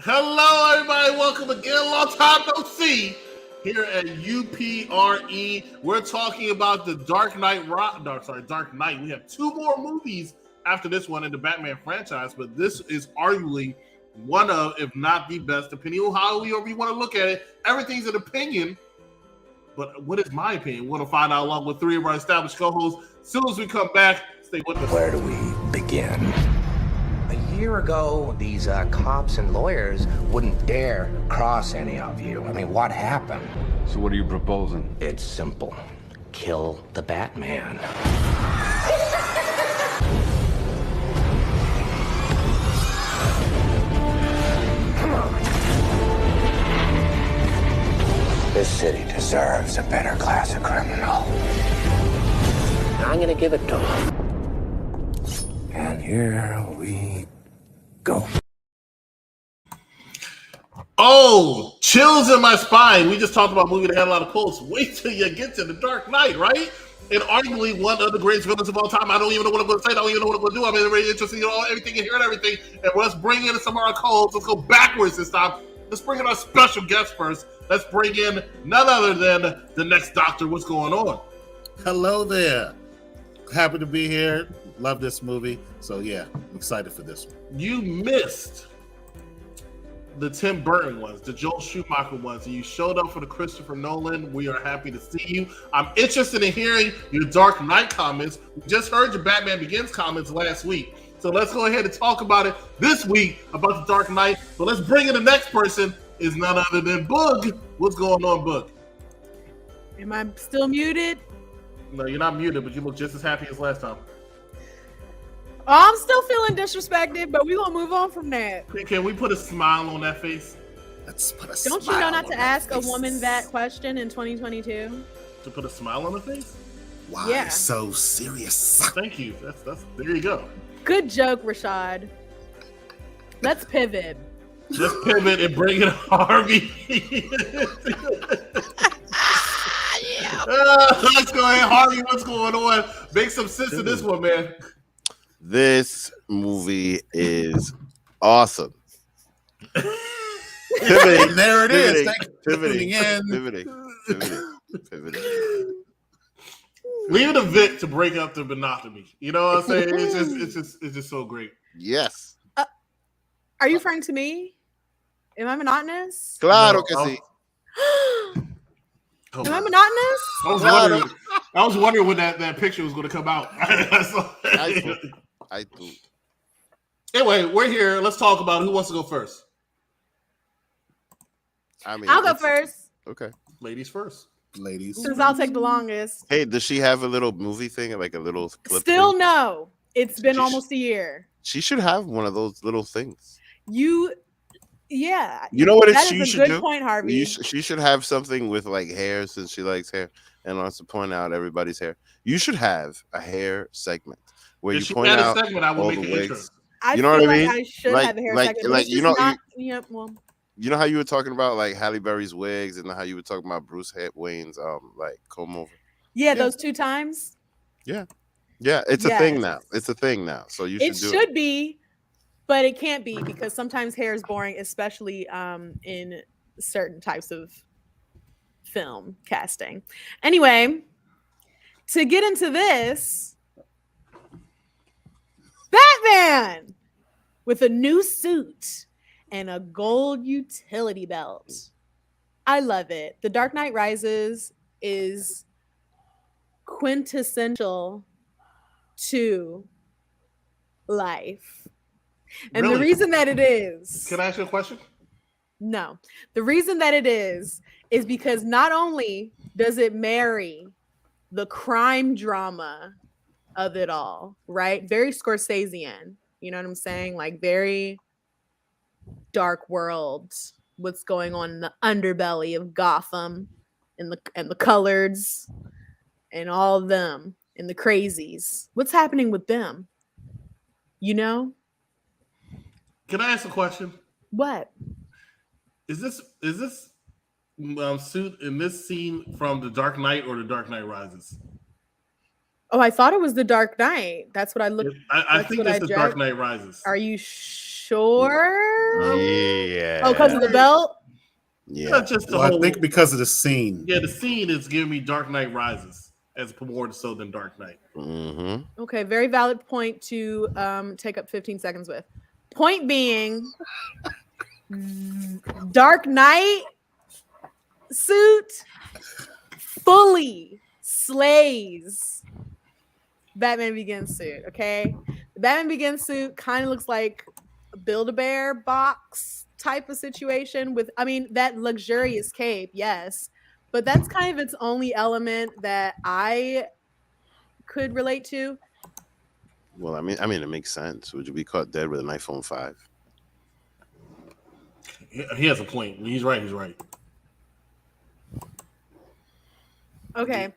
Hello, everybody. Welcome again. Long time no see. Here at UPRE, we're talking about the Dark Knight. Dark Knight. We have two more movies after this one in the Batman franchise, but this is arguably one of, if not the best, depending on how you want to look at it. Everything's an opinion, but what is my opinion? We're going to find out along with three of our established co-hosts. As soon as we come back, stay with us. Where do we begin? A year ago, these cops and lawyers wouldn't dare cross any of you. I mean, what happened? So what are you proposing? It's simple. Kill the Batman. Come on. This city deserves a better class of criminal. I'm gonna give it to him. And here we go. Oh, chills in my spine. We just talked about a movie that had a lot of quotes. Wait till you get to The Dark Knight, right? And arguably one of the greatest villains of all time. I don't even know what I'm going to say. I don't even know what I'm going to do. I'm really interested in everything and hearing everything. And let's bring in some of our co-hosts. Let's go backwards this time. Let's bring in our special guest first. Let's bring in none other than the next Doctor. What's going on? Hello there. Happy to be here. Love this movie. So yeah, I'm excited for this one. You missed the Tim Burton ones, the Joel Schumacher ones, and you showed up for the Christopher Nolan. We are happy to see you. I'm interested in hearing your Dark Knight comments. We just heard your Batman Begins comments last week. So let's go ahead and talk about it this week about the Dark Knight. So let's bring in the next person is none other than Boog. What's going on, Boog? Am I still muted? No, you're not muted, but you look just as happy as last time. Oh, I'm still feeling disrespected, but we're going to move on from that. Can we put a smile on that face? Let's put a Don't you know not to ask a woman that question in 2022? To put a smile on the face? Why Yeah. so serious? Thank you. That's there you go. Good joke, Rashad. Let's pivot. Just pivot and bring in Harvey. Let's go ahead, Harvey. What's going on? Make some sense of this one, man. This movie is awesome. Pivoting, There it is. pivoting, Thank you for pivoting, tuning in. pivoting. Leave it to Vic to break up the monotony. You know what I'm saying? It's just so great. Yes. Are you referring to me? Am I monotonous? Claro que sí. Oh, Am I monotonous? I was wondering when that picture was going to come out. I do. Anyway, we're here. Let's talk about who wants to go first. I mean, I'll go first, Okay. Ladies first. Ladies. since I'll take the longest. Hey, does she have a little movie thing, like a little clip? Still thing? no. It's been She's- almost a year. She should have one of those little things. Yeah. You know what That she is a should good do? point, Harvey. She should have something with like hair, since she likes hair and wants to point out everybody's hair. You should have a hair segment where If you she point had a out segment, I would all make the an intro. wigs. I You know what feel I mean? I should Like- have a hair like- second. but like, it's you just know- not, well, You know how you were talking about like Halle Berry's wigs, and how you were talking about Bruce Wayne's like comb over. yeah, those 2 times. Yeah, it's a Yes. thing now. It's a thing now. So you should It do it. should be, but it can't be because sometimes hair is boring, especially in certain types of film casting. Anyway, to get into this, Batman with a new suit and a gold utility belt. I love it. The Dark Knight Rises is quintessential to life. And Really? the reason that it is, Can I ask you a question? no, the reason that it is because not only does it marry the crime drama of it all, right? Very Scorsesean, you know what I'm saying? Like very dark world, what's going on in the underbelly of Gotham and the coloreds and all of them and the crazies. What's happening with them? You know? Can I ask a question? What? Is this suit in this scene from The Dark Knight or The Dark Knight Rises? Oh, I thought it was the Dark Knight. That's what I looked. I That's think what it's I The judged. Dark Knight Rises. Are you sure? Yeah. Oh, because of the belt? Yeah. Not just the Well, I whole. think because of the scene. Yeah, the scene is giving me Dark Knight Rises as more so than Dark Knight. Mm-hmm. Okay, very valid point to take up 15 seconds with. Point being, Dark Knight suit fully slays Batman Begins suit. Okay, the Batman Begins suit kind of looks like a Build-A-Bear box type of situation with, I mean, that luxurious cape, yes, but that's kind of its only element that I could relate to. Well, I mean, it makes sense. Would you be caught dead with an iPhone 5? He has a point. He's right. He's right. Okay.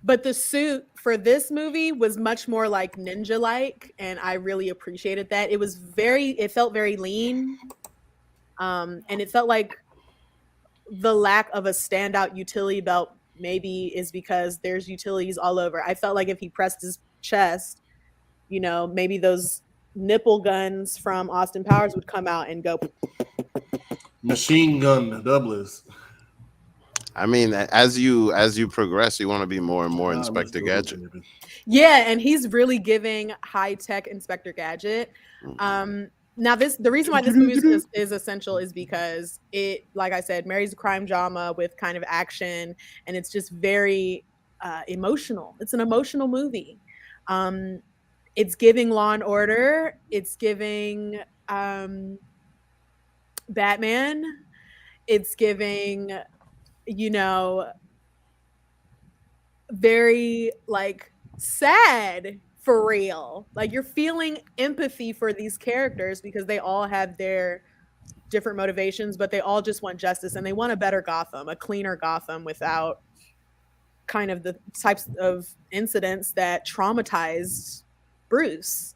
But the suit for this movie was much more like ninja-like, and I really appreciated that. It felt very lean. And it felt like the lack of a standout utility belt maybe is because there's utilities all over. I felt like if he pressed his chest, maybe those nipple guns from Austin Powers would come out and go. Machine gun doublers. I mean, as you progress, you want to be more and more Inspector Gadget. Yeah, and he's really giving high-tech Inspector Gadget. Now, the reason why this movie is essential is because it, like I said, marries a crime drama with kind of action, and it's just very emotional. It's an emotional movie. It's giving Law and Order. It's giving Batman. It's giving, very like sad for real. Like you're feeling empathy for these characters because they all have their different motivations, but they all just want justice and they want a better Gotham, a cleaner Gotham without kind of the types of incidents that traumatized Bruce.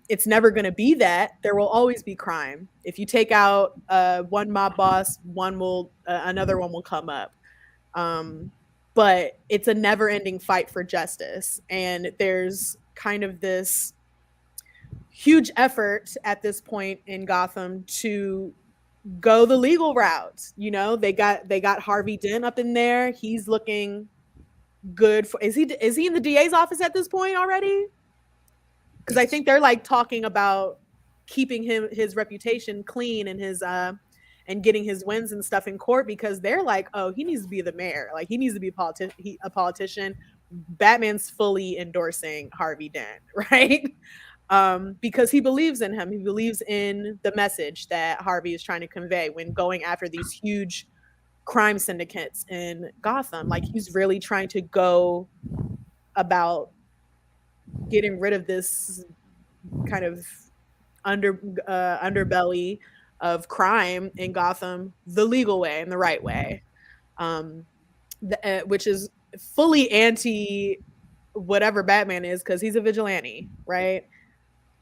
It's never going to be that. There will always be crime. If you take out one mob boss, another one will come up. But it's a never-ending fight for justice, and there's kind of this huge effort at this point in Gotham to go the legal route. They got Harvey Dent up in there. He's looking good. Is he in the DA's office at this point already? Because I think they're like talking about keeping his reputation clean and his and getting his wins and stuff in court, because they're like, oh, he needs to be the mayor. Like he needs to be a politician. Batman's fully endorsing Harvey Dent, right? Because he believes in him. He believes in the message that Harvey is trying to convey when going after these huge crime syndicates in Gotham. Like he's really trying to go about getting rid of this kind of underbelly of crime in Gotham the legal way and the right way, which is fully anti whatever Batman is, because he's a vigilante, right?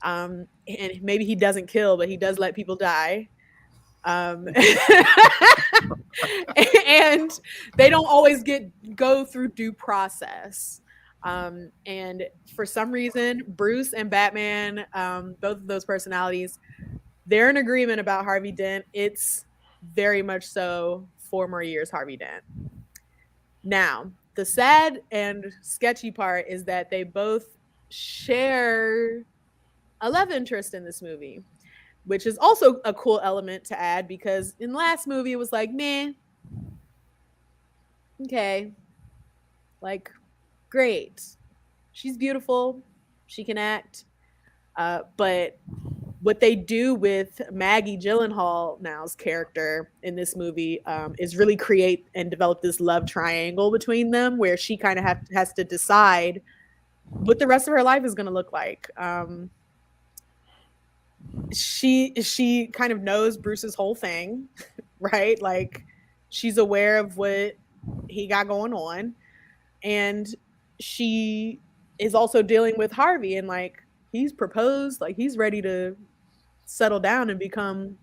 And maybe he doesn't kill, but he does let people die. And they don't always go through due process. And for some reason, Bruce and Batman, both of those personalities, they're in agreement about Harvey Dent. It's very much so 4 more years Harvey Dent. Now, the sad and sketchy part is that they both share a love interest in this movie, which is also a cool element to add, because in the last movie it was like, meh, okay, like, great, she's beautiful, she can act, but what they do with Maggie Gyllenhaal now's character in this movie is really create and develop this love triangle between them, where she kind of has to decide what the rest of her life is going to look like. She kind of knows Bruce's whole thing, right? Like she's aware of what he got going on, and she is also dealing with Harvey, and like he's proposed, like he's ready to settle down and become,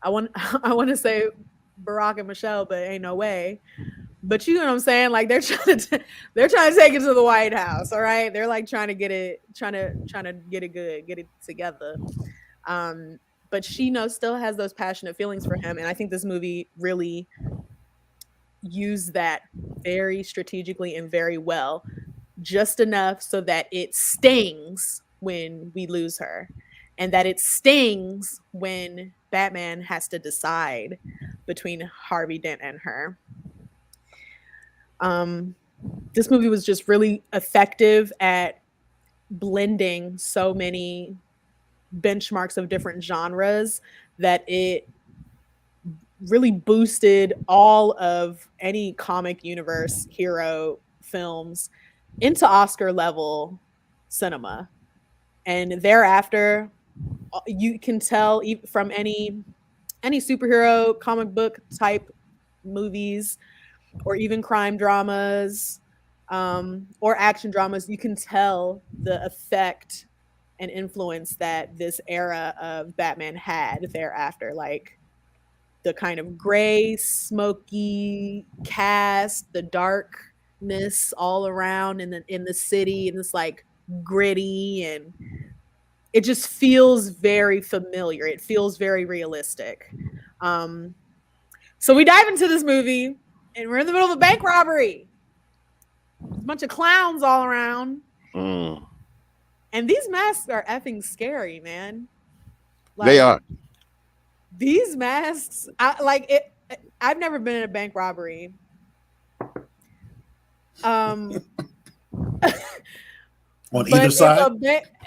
I want to say Barack and Michelle, but ain't no way. But you know what I'm saying? Like they're trying to take it to the White House. All right, they're like trying to get it good, get it together. But she still has those passionate feelings for him, and I think this movie really used that very strategically and very well, just enough so that it stings when we lose her, and that it stings when Batman has to decide between Harvey Dent and her. This movie was just really effective at blending so many benchmarks of different genres that it really boosted all of any comic universe hero films into Oscar level cinema. And thereafter, you can tell from any superhero comic book type movies, or even crime dramas, or action dramas, you can tell the effect and influence that this era of Batman had thereafter. Like the kind of gray, smoky cast, the darkness all around in the city, and this like gritty, and it just feels very familiar. It feels very realistic. So we dive into this movie, and we're in the middle of a bank robbery. There's a bunch of clowns all around. And these masks are effing scary, man. Like, They are. These masks, I've never been in a bank robbery. On either side?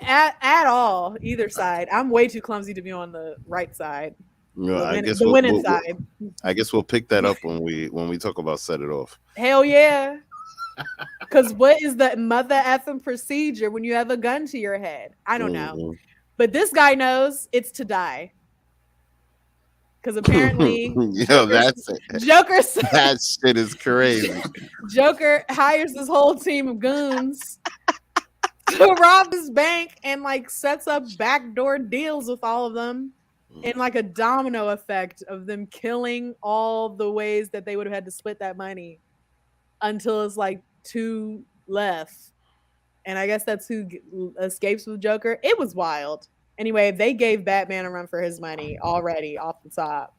At all, either side. I'm way too clumsy to be on the right side. No, The winning side. I guess we'll pick that up when we talk about Set It Off. Hell yeah. Because what is the mother effing procedure when you have a gun to your head? I don't know. But this guy knows it's to die. Because apparently, that's it. Joker That shit is crazy. Joker hires this whole team of goons to rob this bank, and like sets up backdoor deals with all of them, and like a domino effect of them killing all the ways that they would have had to split that money until it's like 2 left. And I guess that's who escapes with Joker. It was wild. Anyway, they gave Batman a run for his money already off the top.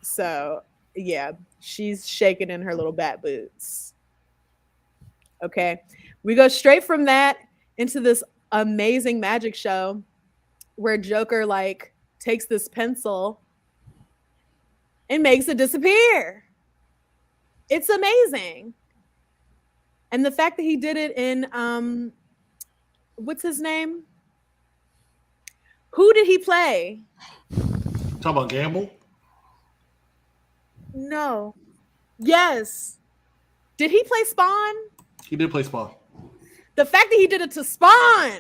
So, yeah, she's shaking in her little bat boots. Okay. We go straight from that into this amazing magic show where Joker like takes this pencil and makes it disappear. It's amazing. And the fact that he did it in what's his name? Who did he play? Talk about Gamble? No. Yes. Did he play Spawn? He did play Spawn. The fact that he did it to Spawn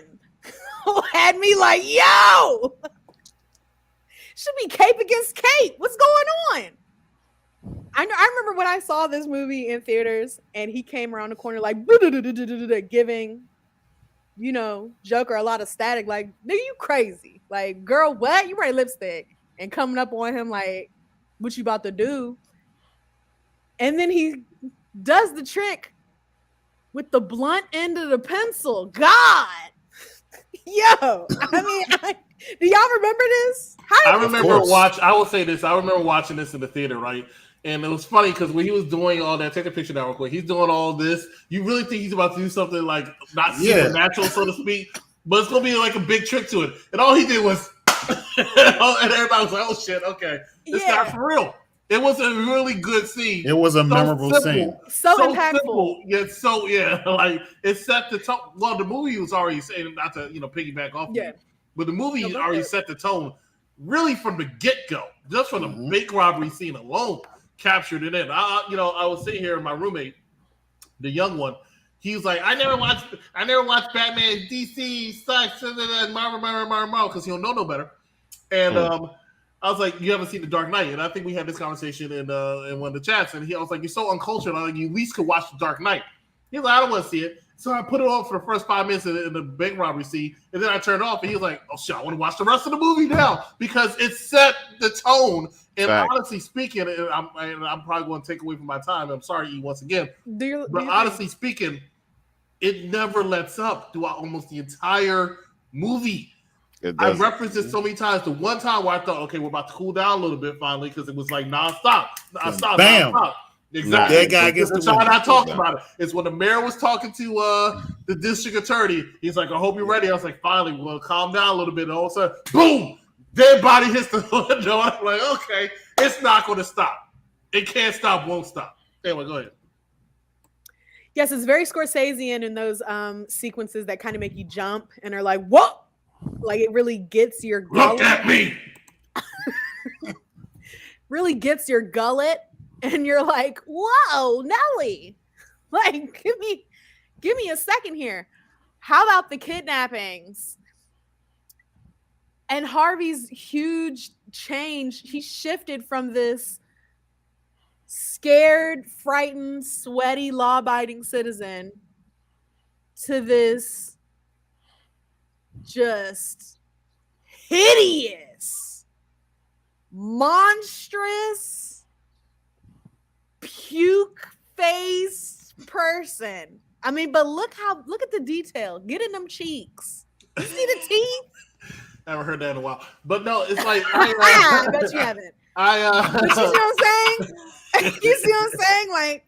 had me like, yo! Should be cape against cape. What's going on? I remember when I saw this movie in theaters and he came around the corner like giving, Joker a lot of static, like, nigga, you crazy. Like, girl, what? You wearing lipstick. And coming up on him like, what you about to do? And then he does the trick with the blunt end of the pencil. God. Yo. I mean, do y'all remember this? I will say this. I remember watching this in the theater, right? And it was funny because when he was doing all that, take a picture now real quick. He's doing all this. You really think he's about to do something like not supernatural, so to speak, but it's gonna be like a big trick to it. And all he did was, and everybody was like, "Oh shit, okay, this guy for real." It was a really good scene. It was a memorable scene. So impactful. Simple. Like it set the tone. Well, the movie was already saying, not to piggyback off. Yeah. But the movie already set the tone, really from the get go, just from the bank robbery scene alone. Captured it in. I was sitting here, and my roommate, the young one, he was like, I never watched Batman, DC, sucks, Marvel, because he don't know no better. And I was like, you haven't seen The Dark Knight, and I think we had this conversation in one of the chats, and I was like, you're so uncultured. I was like, you at least could watch The Dark Knight. He was like, I don't want to see it. So I put it on for the first 5 minutes in the bank robbery scene, and then I turned it off, and he was like, "Oh shit, I want to watch the rest of the movie now," because it set the tone. And honestly speaking, and I'm probably going to take away from my time. I'm sorry, E, once again. But honestly speaking, it never lets up throughout almost the entire movie. I referenced it so many times. The one time where I thought, okay, we're about to cool down a little bit finally, because it was like nonstop. Bam. Nonstop. Exactly. That guy gets the time I talked about it. It's when the mayor was talking to the district attorney. He's like, "I hope you're ready." I was like, "Finally, we're gonna calm down a little bit." And all of a sudden, boom, dead body hits the window. I'm like, okay, it's not going to stop. It can't stop, won't stop. Anyway, go ahead. Yes, it's very Scorsesean in those sequences that kind of make you jump and are like, "Whoa!" Like it really gets your gullet. Look at me. Really gets your gullet. And you're like, whoa, Nelly, like, give me a second here. How about the kidnappings? And Harvey's huge change. He shifted from this scared, frightened, sweaty, law-abiding citizen to this just hideous, monstrous, puke-faced person. I mean, but look at the detail. Get in them cheeks. You see the teeth? I haven't heard that in a while. But no, it's like I bet you haven't. But you see what I'm saying? You see what I'm saying? Like,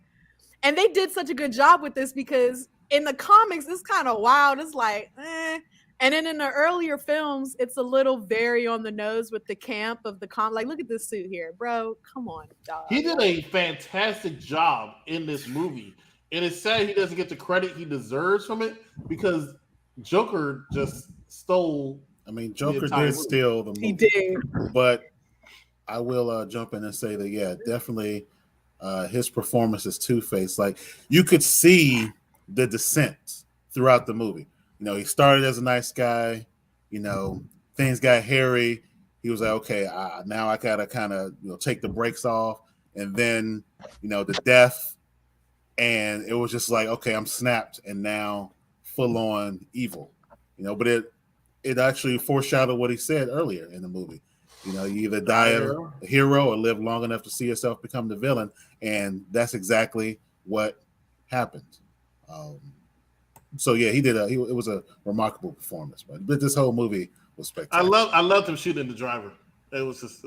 and they did such a good job with this because in the comics, it's kind of wild. It's like, eh. And then in the earlier films, it's a little very on the nose with the camp of the Like, look at this suit here, bro. Come on, dog. He did a fantastic job in this movie. And it's sad he doesn't get the credit he deserves from it because Joker just stole. I mean, Joker did steal the movie. He did. But I will jump in and say that, yeah, definitely his performance as Two-Face. Like, you could see the descent throughout the movie. You know, he started as a nice guy. You know, things got hairy. He was like, okay, now I gotta kind of take the brakes off, and then the death, and it was just like, okay, I'm snapped, and now full on evil. But it actually foreshadowed what he said earlier in the movie. You either die a hero or live long enough to see yourself become the villain, and that's exactly what happened. So yeah, he did. It was a remarkable performance, but this whole movie was spectacular. I loved him shooting the driver. It was just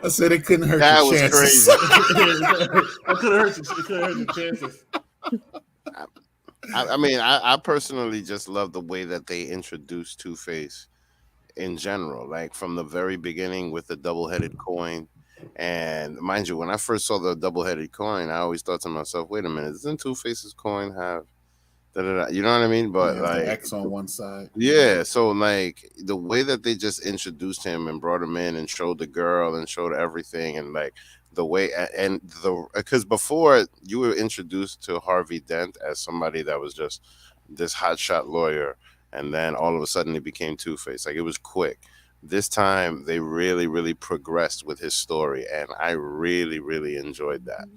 I said it couldn't hurt that your was chances. Crazy. It couldn't hurt your chances. I mean, I personally just love the way that they introduced Two-Face in general, like from the very beginning with the double-headed coin. And mind you, when I first saw the double-headed coin, I always thought to myself, wait a minute, doesn't Two-Face's coin have da-da-da? You know what I mean? But like the X on one side. Yeah, so like the way that they just introduced him and brought him in and showed the girl and showed everything, and like the way and because before you were introduced to Harvey Dent as somebody that was just this hotshot lawyer, and then all of a sudden he became Two-Face. Like, it was quick. This time they really progressed with his story, and I really enjoyed that.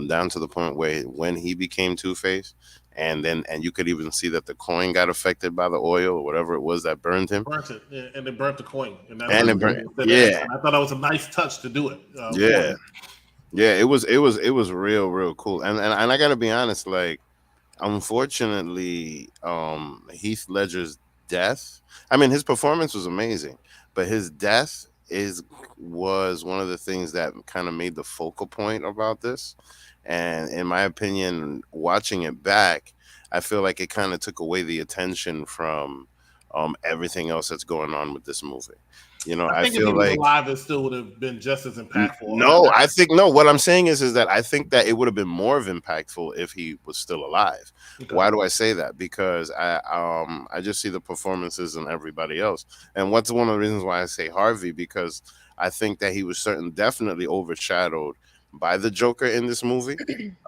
Down to the point where when he became Two-Face, and you could even see that the coin got affected by the oil or whatever it was that burned him. Burnt it, yeah, and it burnt the coin. And it burnt. Yeah, I thought that was a nice touch to do it. Yeah, it was real cool. And I gotta be honest, like, unfortunately, Heath Ledger's death. I mean, his performance was amazing, but his death was one of the things that kind of made the focal point about this. And in my opinion, watching it back, I feel like it kind of took away the attention from everything else that's going on with this movie. I think feel if he was like alive, it still would have been just as impactful. No, what I'm saying is that I think that it would have been more of impactful if he was still alive. Okay. Why do I say that? Because I just see the performances in everybody else. And what's one of the reasons why I say Harvey? Because I think that he was definitely overshadowed by the Joker in this movie.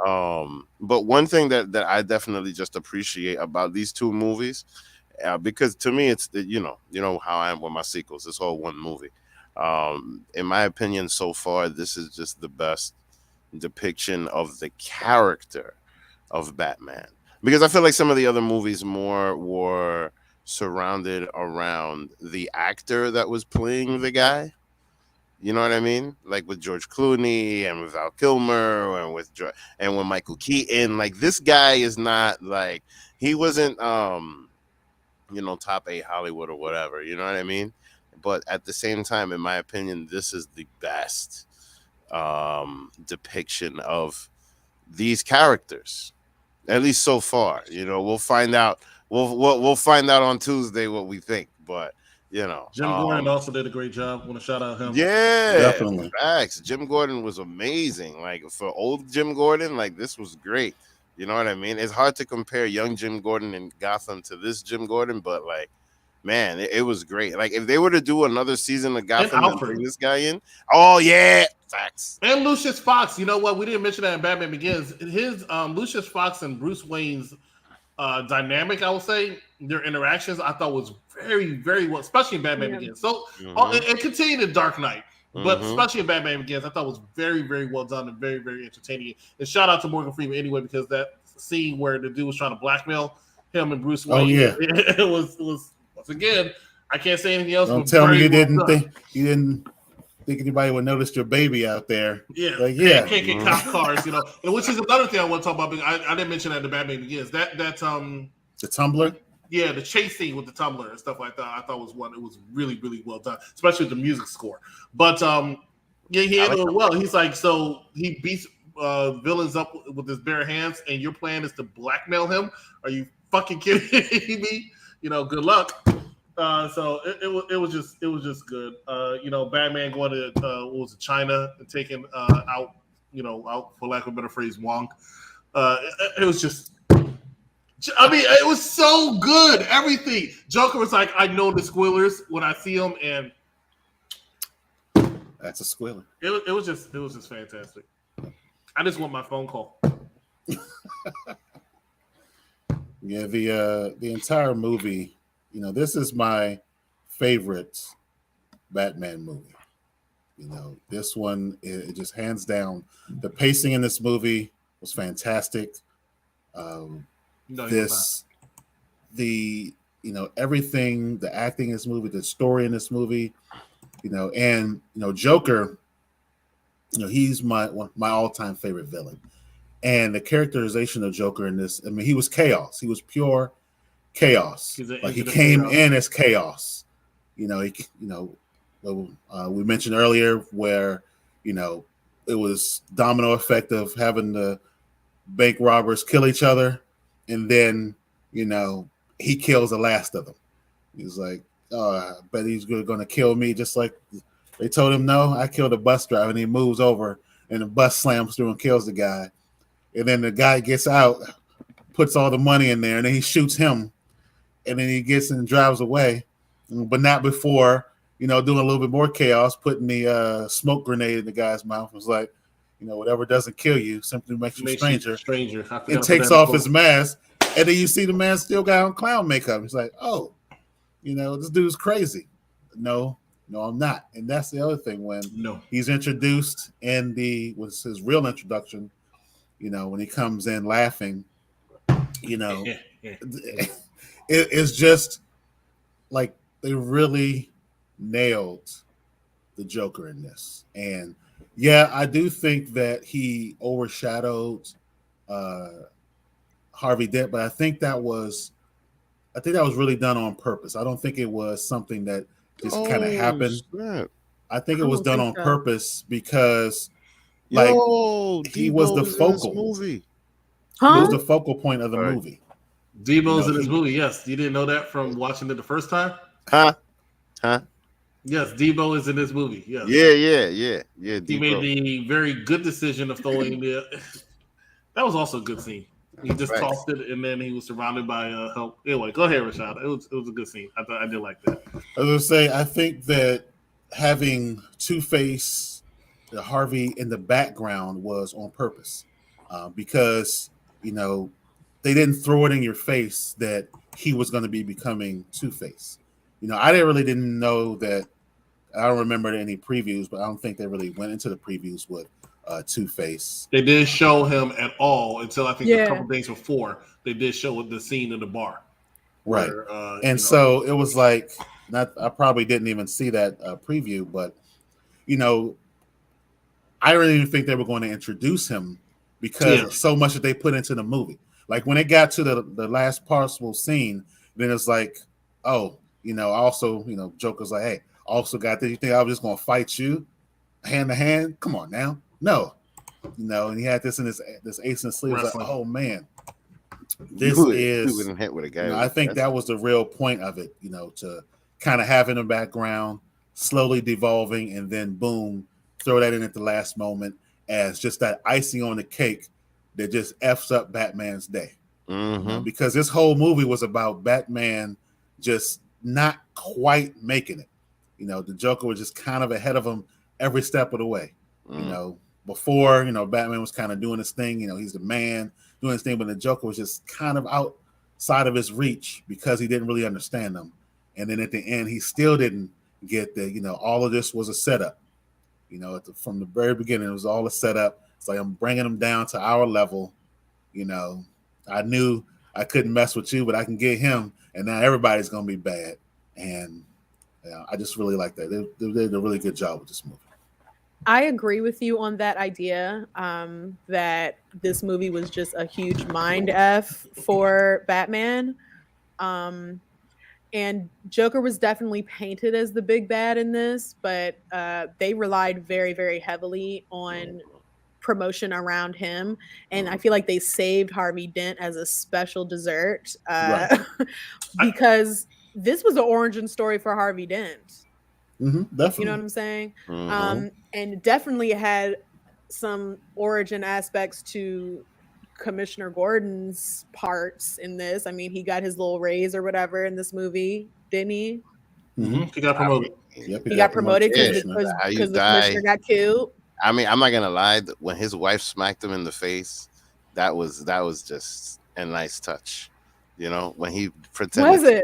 But one thing that I definitely just appreciate about these two movies, because to me it's you know how I am with my sequels. It's all one movie. In my opinion, so far, this is just the best depiction of the character of Batman, because I feel like some of the other movies more were surrounded around the actor that was playing the guy. You know what I mean? Like with George Clooney and with Val Kilmer and and with Michael Keaton. Like this guy is not like he wasn't top 8 Hollywood or whatever. You know what I mean? But at the same time, in my opinion, this is the best depiction of these characters, at least so far. We'll find out. We'll find out on Tuesday what we think. But Jim Gordon also did a great job. Want to shout out him? Yeah, Definitely. facts. Jim Gordon was amazing. Like for old Jim Gordon, like this was great. You know what I mean? It's hard to compare young Jim Gordon in Gotham to this Jim Gordon, but like, man, it was great. Like if they were to do another season of Gotham and bring this guy in, oh yeah, facts. And Lucius Fox. You know what? We didn't mention that in Batman Begins. His Lucius Fox and Bruce Wayne's dynamic, I would say, their interactions, I thought was very, very well, especially in Batman Begins. So it continued in Dark Knight, but especially in Batman Begins, I thought was very, very well done and very, very entertaining. And shout out to Morgan Freeman anyway, because that scene where the dude was trying to blackmail him and Bruce Wayne, it was once again, I can't say anything else. Don't tell me you didn't think anybody would notice your baby out there. Yeah, like can't get cop cars, and which is another thing I want to talk about. I didn't mention that in the Batman Begins. The Tumbler. Yeah, the chase scene with the tumbler and stuff like that, I thought it was really, really well done, especially with the music score. But he handled it well. He's like, so he beats villains up with his bare hands, and your plan is to blackmail him? Are you fucking kidding me? Good luck. So it was just good. Batman going to what was it, China and taking out for lack of a better phrase, Wong. It was just. I mean, it was so good. Everything. Joker was like, I know the squealers when I see them, and that's a squealer. It was just fantastic. I just want my phone call. Yeah, the entire movie. This is my favorite Batman movie. This one, it just hands down. The pacing in this movie was fantastic. Everything, the acting in this movie, the story in this movie, and Joker, he's my all-time favorite villain. And the characterization of Joker in this, I mean, he was chaos. He was pure chaos. He came in as chaos. We mentioned earlier where, it was domino effect of having the bank robbers kill each other. And then, he kills the last of them. He's like, oh, I bet he's going to kill me. Just like they told him, no, I killed a bus driver. And he moves over and the bus slams through and kills the guy. And then the guy gets out, puts all the money in there, and then he shoots him. And then he gets and drives away. But not before, doing a little bit more chaos, putting the smoke grenade in the guy's mouth. It was like, whatever doesn't kill you simply makes you stranger. And takes off his mask. And then you see the man still got on clown makeup. He's like, oh, this dude's crazy. No, I'm not. And that's the other thing when he's introduced in was his real introduction, when he comes in laughing, it's just like they really nailed the Joker in this. And yeah, I do think that he overshadowed Harvey Dent, but I think that was really done on purpose. I don't think it was something that just kind of happened. Snap. I think it was done on purpose because he was the focal movie. Huh? He was the focal point of the movie. Debo's in this movie. Yes, you didn't know that from watching it the first time. Huh? Yes, Debo is in this movie. Yes. Yeah. He made the very good decision of throwing the. That was also a good scene. He just tossed it, and then he was surrounded by help. Anyway, go ahead, Rashad. It was a good scene. I did like that. I was gonna say, I think that having Two-Face, Harvey in the background was on purpose, because they didn't throw it in your face that he was going to be becoming Two-Face. I didn't know that. I don't remember any previews, but I don't think they really went into the previews with Two-Face. They didn't show him at all until I think a Yeah. couple days before. They did show the scene in the bar. Right. Where, And so it was like, I probably didn't even see that preview, but, you know, I don't even think they were going to introduce him because of so much that they put into the movie. Like when it got to the last possible scene, then it's like, oh, you know, also, you know, Joker's like, hey, also got this. You think I was just going to fight you hand to hand? Come on now. No. You know, and he had this in this ace in the sleeve. Like, oh man, this is. Hit with a guy. You know, I think that was the real point of it. You know, to kind of have in the background, slowly devolving, and then boom, throw that in at the last moment as just that icing on the cake that just f's up Batman's day. Mm-hmm. You know, because this whole movie was about Batman just not quite making it. You know, the Joker was just kind of ahead of him every step of the way. You know, before, you know, Batman was kind of doing his thing. You know, he's the man doing his thing, but the Joker was just kind of outside of his reach because he didn't really understand them. And then at the end, he still didn't get that. You know, all of this was a setup. You know, from the very beginning, it was all a setup. It's like, I'm bringing him down to our level. You know, I knew I couldn't mess with you, but I can get him, and now everybody's going to be bad. And I just really like that. They did a really good job with this movie. I agree with you on that idea, that this movie was just a huge mind F for Batman. And Joker was definitely painted as the big bad in this, but they relied very, very heavily on promotion around him. And I feel like they saved Harvey Dent as a special dessert because this was an origin story for Harvey Dent. Definitely. You know what I'm saying? And definitely had some origin aspects to Commissioner Gordon's parts in this. I mean, he got his little raise or whatever in this movie, didn't he? He got promoted. Yep, he got promoted because the commissioner got killed. I mean, I'm not gonna lie. When his wife smacked him in the face, that was just a nice touch. You know, when he pretended. Was it?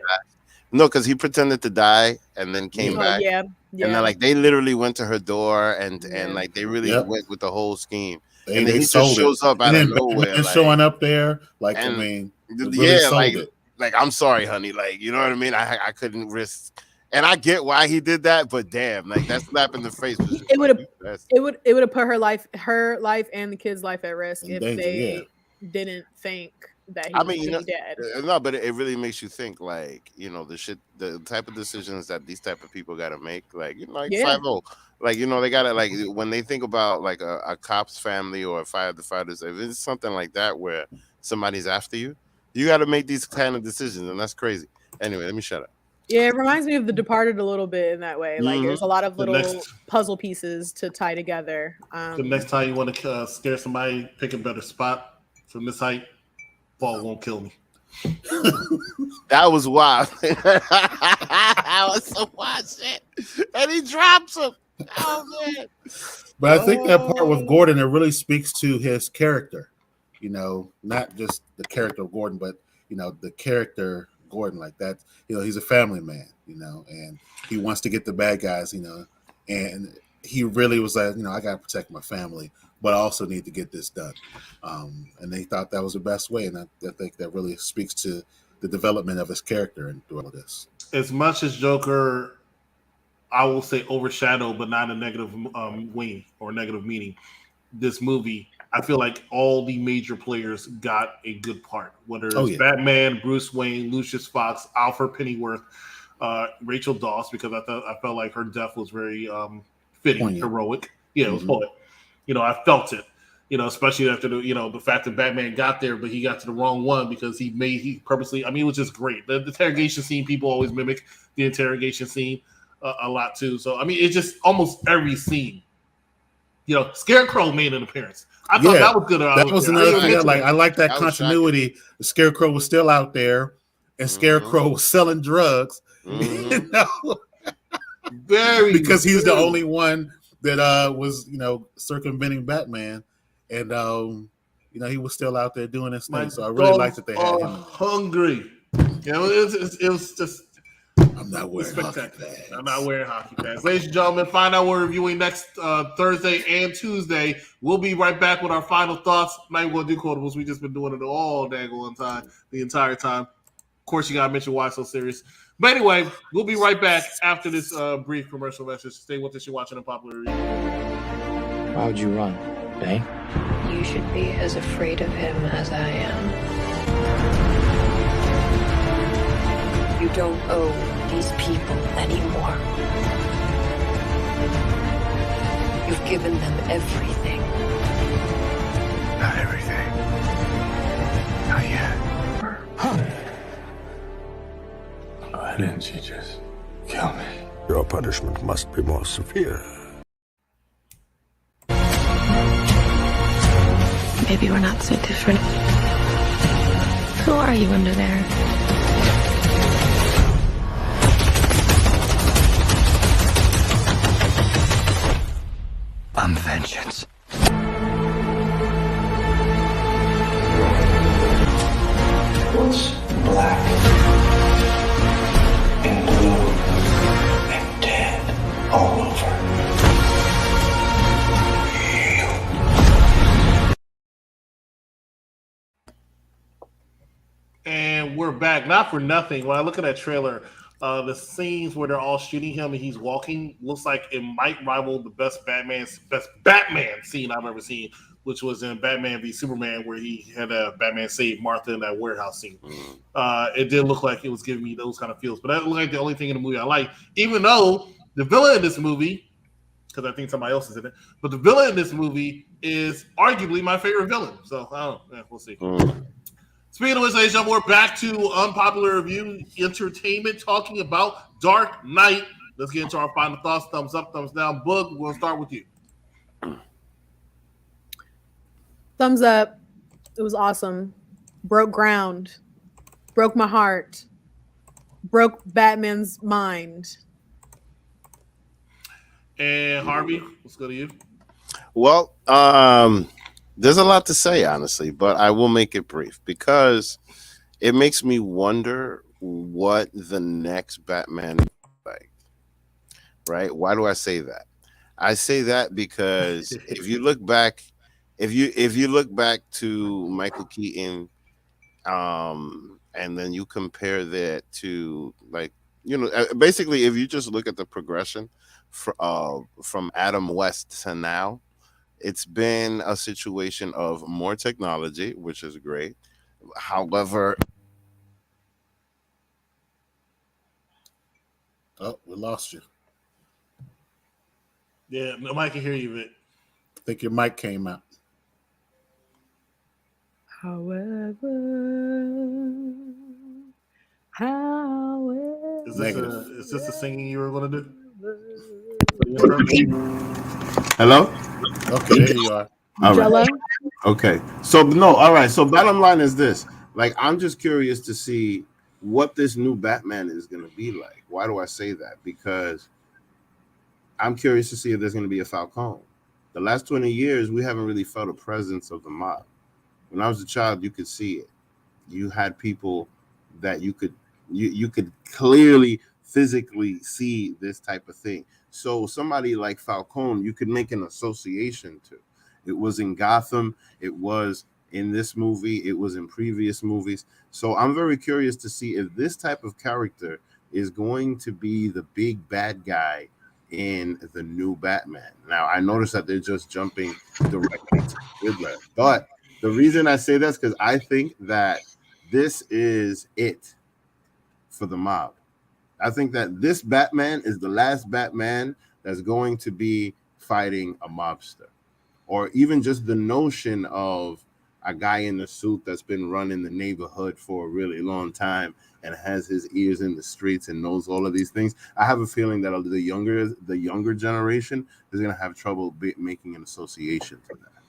No, because he pretended to die and then came back. Yeah. And then, like, they literally went to her door and like they really went with the whole scheme. And then he just shows up out of nowhere, and showing up there, like, I mean, really sold it. Like, I'm sorry, honey. Like, you know what I mean? I couldn't risk. And I get why he did that, but damn, like that slap in the face was it would have put her life and the kid's life at risk if they didn't think that he was dead. No, but it really makes you think, like, you know, the type of decisions that these type of people got to make, like, you know, like 5-0, like, you know, they got to, like, when they think about like a cop's family or a firefighters, if it's something like that where somebody's after you, you got to make these kind of decisions, and that's crazy. Anyway, let me shut up. Yeah, it reminds me of The Departed a little bit in that way. Like, there's a lot of little puzzle pieces to tie together. The next time you want to scare somebody, pick a better spot from this height. Ball won't kill me. That was wild. That was some wild shit. And he drops him. Oh, man. But I think that part with Gordon, it really speaks to his character. You know, not just the character of Gordon, but, you know, the character Gordon, like that. You know, he's a family man, you know, and he wants to get the bad guys, you know, and he really was like, you know, I got to protect my family, but I also need to get this done. And they thought that was the best way. And I think that really speaks to the development of his character and through all of this. As much as Joker, I will say overshadowed, but not a negative wing or negative meaning, this movie, I feel like all the major players got a good part, whether it's Batman, Bruce Wayne, Lucius Fox, Alfred Pennyworth, Rachel Dawes, because I felt like her death was very fitting, heroic. Yeah, it was poetic. You know, I felt it. You know, especially after the fact that Batman got there, but he got to the wrong one because he purposely. I mean, it was just great. The interrogation scene, people always mimic the interrogation scene a lot too. So I mean, it's just almost every scene. You know, Scarecrow made an appearance. I thought that was good. That was another thing. Like, I like that continuity. The Scarecrow was still out there, and Scarecrow was selling drugs. You know, because he was the only one that was, you know, circumventing Batman, and you know, he was still out there doing his thing. So I really liked that they had him. Hungry. You know, it was just. I'm not wearing hockey pads. I'm not wearing hockey pads. Ladies and gentlemen, find out we're reviewing next Thursday and Tuesday. We'll be right back with our final thoughts. Not even going to do quotables. We've just been doing it all dang time, the entire time. Of course, you got to mention why so serious. But anyway, we'll be right back after this brief commercial message. Stay with us. You're watching a popular review. Why would you run, eh? You should be as afraid of him as I am. You don't owe these people anymore. You've given them everything. Not everything. Not yet. Huh. Why didn't you just kill me? Your punishment must be more severe. Maybe we're not so different. Who are you under there? I'm vengeance. What's black and blue and dead all over? And we're back. Not for nothing. When I look at that trailer, the scenes where they're all shooting him and he's walking looks like it might rival the best Batman scene I've ever seen, which was in Batman v Superman, where he had Batman save Martha in that warehouse scene. It did look like it was giving me those kind of feels, but that looked like the only thing in the movie I like. Even though the villain in this movie, because I think somebody else is in it, but the villain in this movie is arguably my favorite villain. So I don't know. Yeah, we'll see. Speaking of which, ladies and gentlemen, we're back to Unpopular Review Entertainment, talking about Dark Knight. Let's get into our final thoughts. Thumbs up, thumbs down. Boog, we'll start with you. Thumbs up. It was awesome. Broke ground. Broke my heart. Broke Batman's mind. And Harvey, let's go to you. Well, there's a lot to say, honestly, but I will make it brief because it makes me wonder what the next Batman is like. Right? Why do I say that? I say that because if you look back to Michael Keaton, and then you compare that to, like, basically if you just look at the progression from Adam West to now, it's been a situation of more technology, which is great. However, oh, we lost you. Yeah, nobody can hear you, Vic. I think your mic came out. However. Is this the singing you were going to do? hello? Okay, there you are. All right. Jello? Okay. So no, all right. So bottom line is this. Like, I'm just curious to see what this new Batman is going to be like. Why do I say that? Because I'm curious to see if there's going to be a Falcone. The last 20 years, we haven't really felt a presence of the mob. When I was a child, you could see it. You had people that you could clearly physically see this type of thing. So somebody like Falcone, you could make an association to. It was in Gotham. It was in this movie. It was in previous movies. So I'm very curious to see if this type of character is going to be the big bad guy in the new Batman. Now, I noticed that they're just jumping directly to Riddler. But the reason I say that's because I think that this is it for the mob. I think that this Batman is the last Batman that's going to be fighting a mobster, or even just the notion of a guy in a suit that's been running the neighborhood for a really long time and has his ears in the streets and knows all of these things. I have a feeling that the younger generation is going to have trouble making an association to that.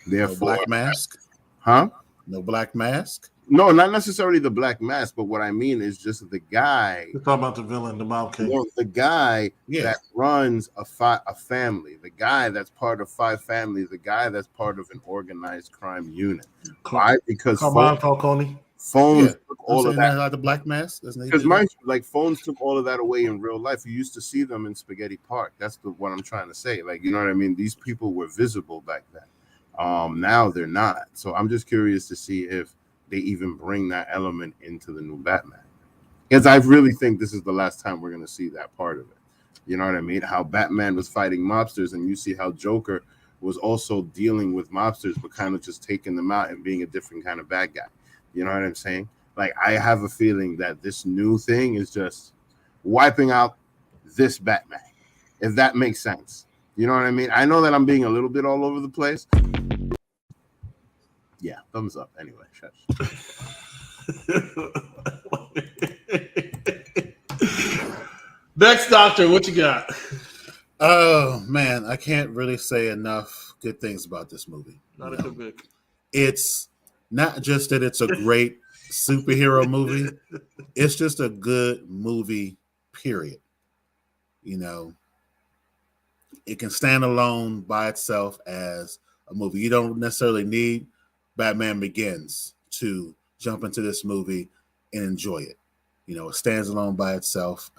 Therefore, No Black Mask? Huh? No Black Mask? No, not necessarily the Black Mask, but what I mean is just the guy. You're talking about the villain, the Mob King. The guy Yeah. that runs a family, the guy that's part of 5 families, the guy that's part of an organized crime unit. Why? Because Falcone. Phones Yeah, took all of that. Like the Black Mass, doesn't he? Because like phones took all of that away in real life. You used to see them in Spaghetti Park. That's what I'm trying to say. Like, you know what I mean? These people were visible back then. Now they're not. So I'm just curious to see if they even bring that element into the new Batman. Because I really think this is the last time we're going to see that part of it. You know what I mean? How Batman was fighting mobsters, and you see how Joker was also dealing with mobsters, but kind of just taking them out and being a different kind of bad guy. You know what I'm saying? Like, I have a feeling that this new thing is just wiping out this Batman, if that makes sense. You know what I mean? I know that I'm being a little bit all over the place. Yeah, thumbs up. Anyway, Next, Doctor, what you got? Oh man, I can't really say enough good things about this movie. Not a good pick. It's not just that it's a great superhero movie, it's just a good movie, period. You know, it can stand alone by itself as a movie. You don't necessarily need Batman Begins to jump into this movie and enjoy it. You know, it stands alone by itself.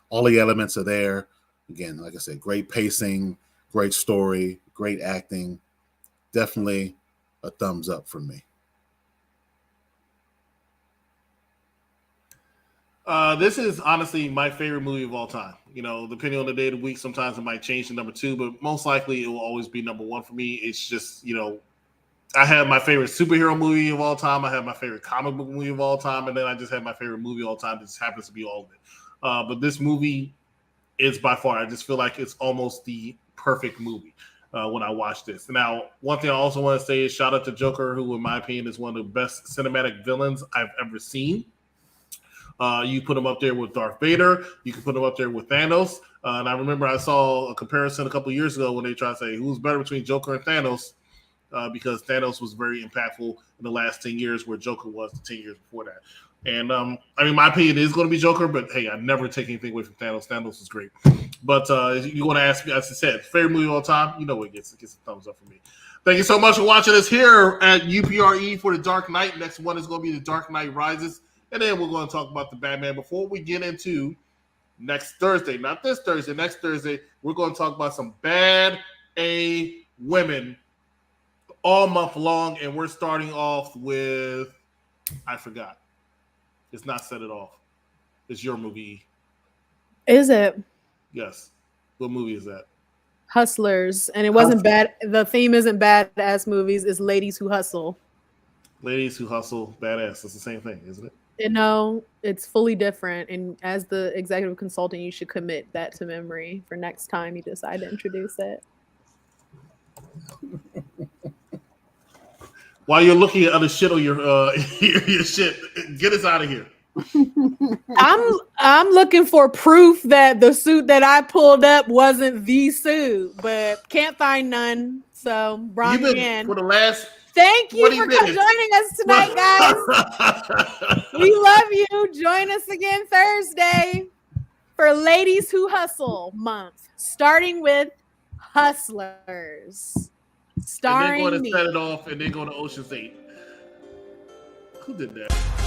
All the elements are there. Again, like I said, great pacing, great story, great acting. Definitely a thumbs up from me. This is honestly my favorite movie of all time. You know, depending on the day of the week, sometimes it might change to number 2, but most likely it will always be number 1 for me. It's just, you know, I have my favorite superhero movie of all time. I have my favorite comic book movie of all time, and then I just have my favorite movie of all time. It just happens to be all of it. But this movie is by far, I just feel like it's almost the perfect movie when I watch this. Now, one thing I also want to say is shout out to Joker, who in my opinion is one of the best cinematic villains I've ever seen. You put him up there with Darth Vader. You can put him up there with Thanos. And I remember I saw a comparison a couple years ago when they tried to say who's better between Joker and Thanos, because Thanos was very impactful in the last 10 years where Joker was the 10 years before that. And I mean, my opinion is going to be Joker, but hey, I never take anything away from Thanos. Thanos is great. But you want to ask me, as I said, favorite movie of all time, you know it gets a thumbs up for me. Thank you so much for watching us here at UPRE for The Dark Knight. Next one is going to be The Dark Knight Rises. And then we're going to talk about the Batman. Before we get into next Thursday, not this Thursday, next Thursday, we're going to talk about some bad A women all month long. And we're starting off with, I forgot. It's not Set It Off. It's your movie. Is it? Yes. What movie is that? Hustlers. And it wasn't bad. The theme isn't badass movies. It's ladies who hustle. Ladies who hustle, badass. It's the same thing, isn't it? No, it's fully different. And as the executive consultant, you should commit that to memory for next time you decide to introduce it. While you're looking at other shit on your your shit, get us out of here. I'm looking for proof that the suit that I pulled up wasn't the suit, but can't find none. So brought me in for the last. Thank you for joining us tonight, guys. We love you. Join us again Thursday for Ladies Who Hustle Month, starting with Hustlers. Starring and then going to Set It Off, and then go to Ocean's 8. Who did that?